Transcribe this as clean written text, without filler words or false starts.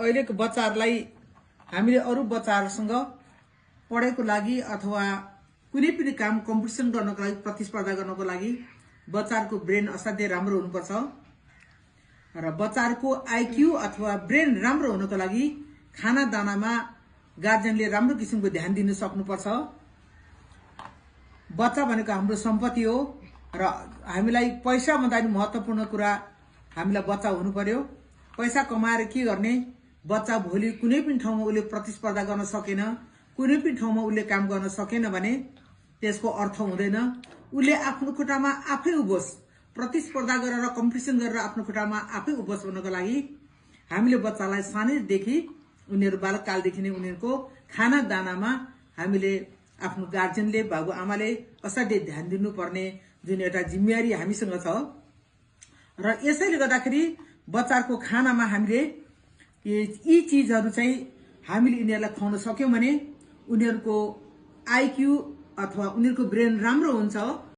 अहिलेको बच्चाहरूलाई हामीले अरू बच्चाहरूसँग पढाइको लागि अथवा कुनै पनि काम कम्पिटिसन गर्नको लागि प्रतिस्पर्धा गर्नको लागि बच्चाहरूको ब्रेन असाध्यै राम्रो हुनुपर्छ र बच्चाहरूको आईक्यू अथवा ब्रेन राम्रो हुनको लागि खाना दानामा गार्जियनले राम्रो किसिमको ध्यान दिन सक्नुपर्छ। बच्चा भनेको हाम्रो सम्पत्ति हो र हामीलाई पैसा भन्दा पनि महत्त्वपूर्ण कुरा हामीलाई बच्चा हुनु पर्यो। पैसा कमाएर के गर्ने? बच्चा भोलि कुनै पनि ठाउँमा उसले प्रतिस्पर्धा गर्न सकेन, कुनै पनि ठाउँमा उसले काम गर्न सकेन भने त्यसको अर्थ हुँदैन। उसले आफ्नो खुट्टामा आफै उभोस्, प्रतिस्पर्धा गरेर कम्पिटिसन गरेर आफ्नो खुट्टामा आफै उभोस् भन्नको लागि हामीले बच्चालाई सानैदेखि उनीहरू बालककालदेखि नै उनीहरूको खाना दानामा हामीले आफ्नो गार्जियनले बाबुआमाले असाध्यै ध्यान दिनुपर्ने जुन एउटा जिम्मेवारी हामीसँग छ र यसैले गर्दाखेरि बच्चाको खानामा हामीले यी चीजहरू चाहिँ हामीले यिनीहरूलाई खुवाउन सक्यौं भने उनीहरूको आईक्यू अथवा उनीहरूको ब्रेन राम्रो हुन्छ।